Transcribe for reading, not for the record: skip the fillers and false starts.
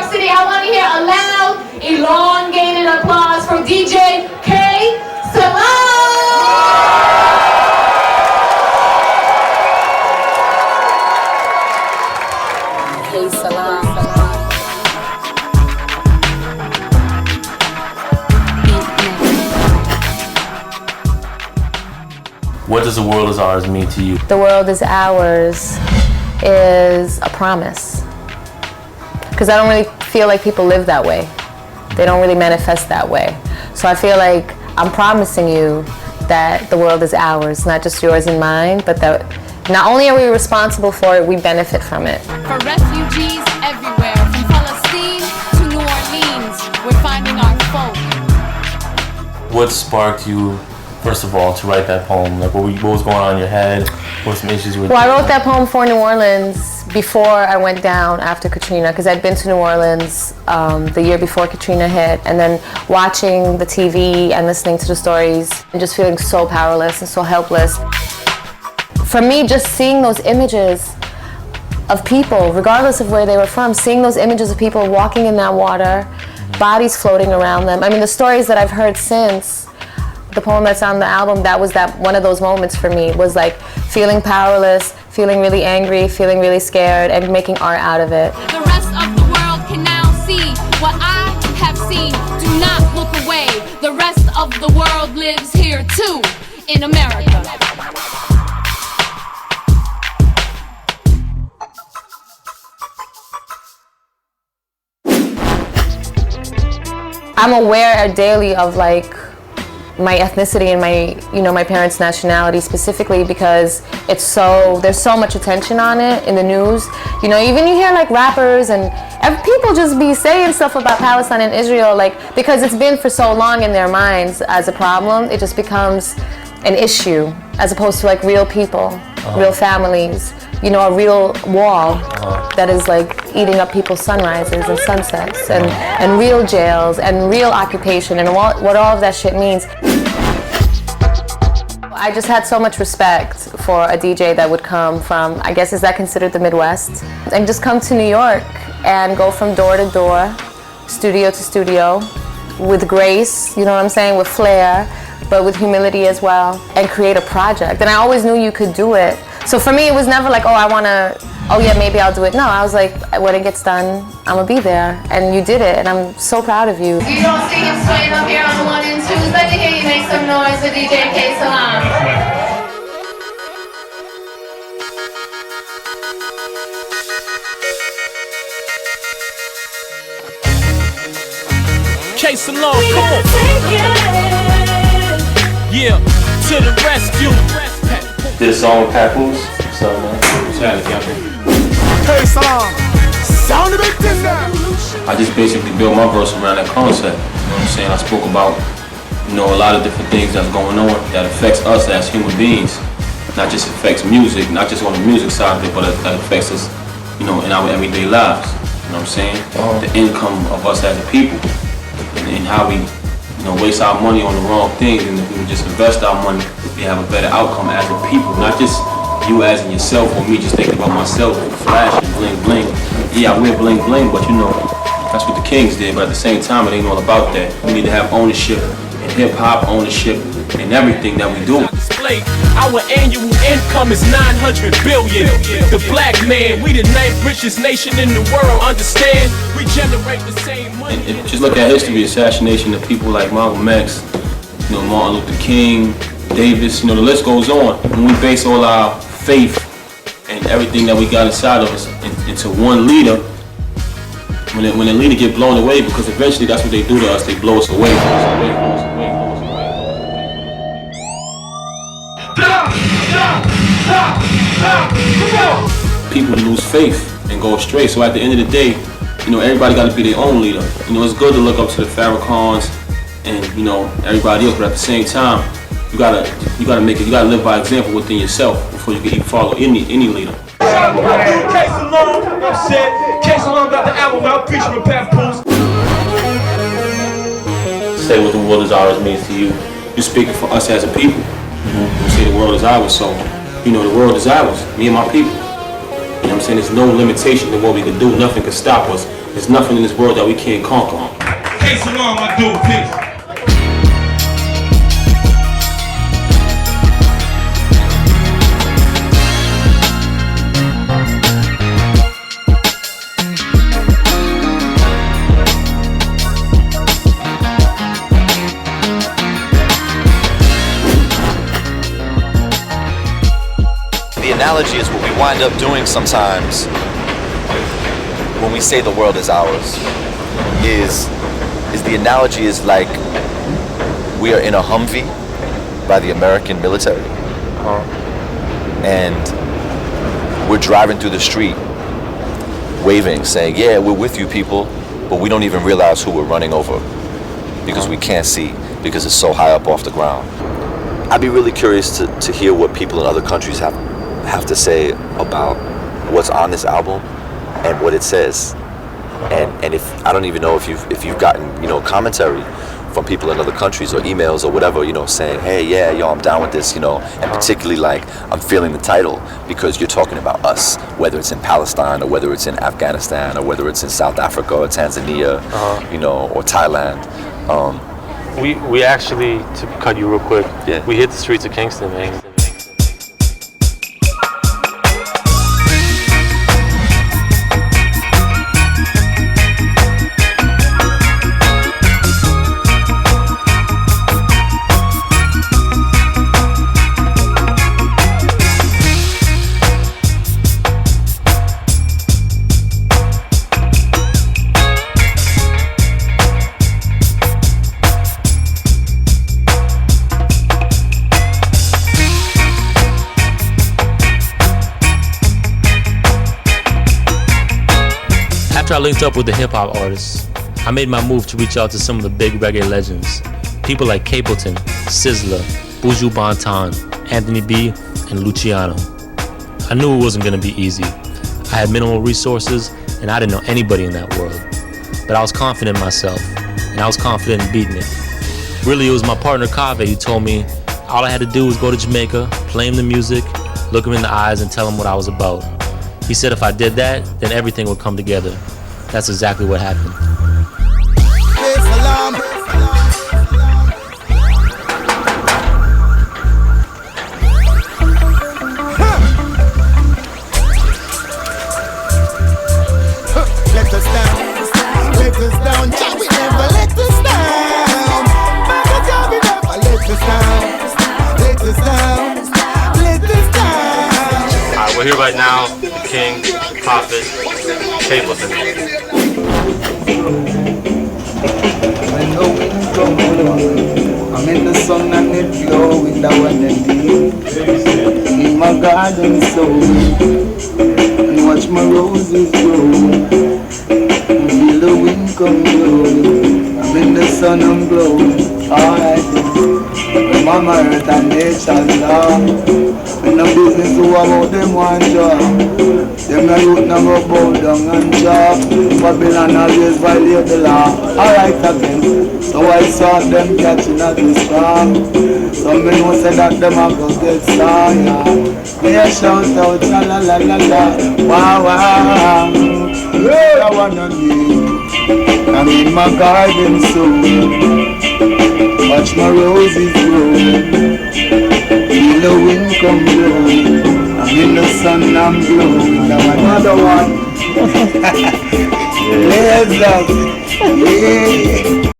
York City. I want to hear a loud, elongated applause for DJ K-Salaam. K-Salaam. What does the world is ours mean to you? The world is ours is a promise. Because I don't really feel like people live that way. They don't really manifest that way. So I feel like I'm promising you that the world is ours, not just yours and mine, but that not only are we responsible for it, we benefit from it. For refugees everywhere, from Palestine to New Orleans, we're finding our folk. What sparked you, first of all, to write that poem? Like, what was going on in your head? What were some issues with? Well, I wrote that poem for New Orleans before I went down after Katrina, because I'd been to New Orleans the year before Katrina hit, and then watching the TV and listening to the stories and just feeling so powerless and so helpless. For me, just seeing those images of people, regardless of where they were from, seeing those images of people walking in that water, bodies floating around them. I mean, the stories that I've heard since the poem that's on the album, that was one of those moments for me, was like feeling powerless, feeling really angry, feeling really scared, and making art out of it. The rest of the world can now see what I have seen. Do not look away. The rest of the world lives here too, in America. I'm aware daily of like my ethnicity and my parents' nationality, specifically because there's so much attention on it in the news. You know, even you hear like rappers and people just be saying stuff about Palestine and Israel, like, because it's been for so long in their minds as a problem, it just becomes an issue as opposed to like real people, real families, you know, a real wall that is like eating up people's sunrises and sunsets, and real jails and real occupation and what all of that shit means. I just had so much respect for a DJ that would come from, I guess, is that considered the Midwest? And just come to New York and go from door to door, studio to studio, with grace, you know what I'm saying, with flair, but with humility as well, and create a project. And I always knew you could do it. So for me, it was never like, oh yeah, maybe I'll do it. No, I was like, when it gets done, I'm gonna be there. And you did it, and I'm so proud of you. You don't see him swaying up here on the 1 and 2s. Let me hear you make some noise for DJ K-Salaam. K-Salaam, come on. Yeah, to the rescue. This song with Papoose. What's up, man? K-Salaam, sound a bit in there. I just basically built my verse around that concept. You know what I'm saying? I spoke about, a lot of different things that's going on that affects us as human beings. Not just affects music, not just on the music side of it, but that affects us, in our everyday lives. You know what I'm saying? The income of us as a people, and how we, waste our money on the wrong things, and if we would just invest our money, we have a better outcome as a people, not just you as in yourself or me just thinking about myself, flash and bling bling. Yeah, I wear bling bling, but that's what the Kings did, but at the same time, it ain't all about that. We need to have ownership, and hip-hop ownership, and everything that we do. Our annual income is 900 billion. The black man, we the 9th richest nation in the world, understand? We generate the same money. And just look at history, assassination of people like Malcolm X, Martin Luther King, Davis, the list goes on. When we base all our faith and everything that we got inside of us into one leader, when the leader get blown away, because eventually that's what they do to us, they blow us away. People lose faith and go astray, so at the end of the day, everybody got to be their own leader. It's good to look up to the Farrakhan's and everybody else, but at the same time, you gotta live by example within yourself before you can follow any leader. K-Salaam, I'm set. K-Salaam got the album out, preaching with Papoose. Say what the world is ours means to you. You're speaking for us as a people. You say the world is ours, so the world is ours, me and my people. You know what I'm saying? There's no limitation to what we can do. Nothing can stop us. There's nothing in this world that we can't conquer. K-Salaam, my dude, peace. The analogy is what we wind up doing sometimes when we say the world is ours. Is the analogy is like we are in a Humvee by the American military, and we're driving through the street, waving, saying, "Yeah, we're with you, people," but we don't even realize who we're running over because we can't see because it's so high up off the ground. I'd be really curious to hear what people in other countries have to say about what's on this album and what it says. And if I don't even know if you've gotten commentary from people in other countries or emails or whatever, saying, hey, yeah, yo, I'm down with this, and particularly like I'm feeling the title because you're talking about us, whether it's in Palestine or whether it's in Afghanistan or whether it's in South Africa or Tanzania, or Thailand. We actually, to cut you real quick, Yeah. we hit the streets of Kingston, man. After I linked up with the hip-hop artists, I made my move to reach out to some of the big reggae legends. People like Capleton, Sizzla, Buju Banton, Anthony B, and Luciano. I knew it wasn't going to be easy. I had minimal resources, and I didn't know anybody in that world. But I was confident in myself, and I was confident in Beatnick. Really, it was my partner Kave who told me all I had to do was go to Jamaica, play him the music, look him in the eyes, and tell him what I was about. He said if I did that, then everything would come together. That's exactly what happened. K-Salaam. Let us down. Let us down. Jah, we never let us down. Mama, Jah, we never let us down. Let us down. Let us down. Alright, we're here right now with the King, Prophet, Capleton. When the wind come blowing, I'm in the sun and it blowing down and deep. In my garden sowing, and watch my roses grow. Feel the wind come blowing, I'm in the sun and glowing. Alright, when mama earth and nature's law. When the business who about them one job. Them no youth no go bow down and chop. Babylon always violate the law. Alright again, so I saw them catching at the storm. Some men who say that them a go get star, yeah. They shout out la la la la la. Wow wow. Yeah, I wanna be. I'm in my garden soon. Watch my roses grow. Feel the wind come blowing. I'm in the sun, I'm glowing. Now another one. Let's go. Yeah.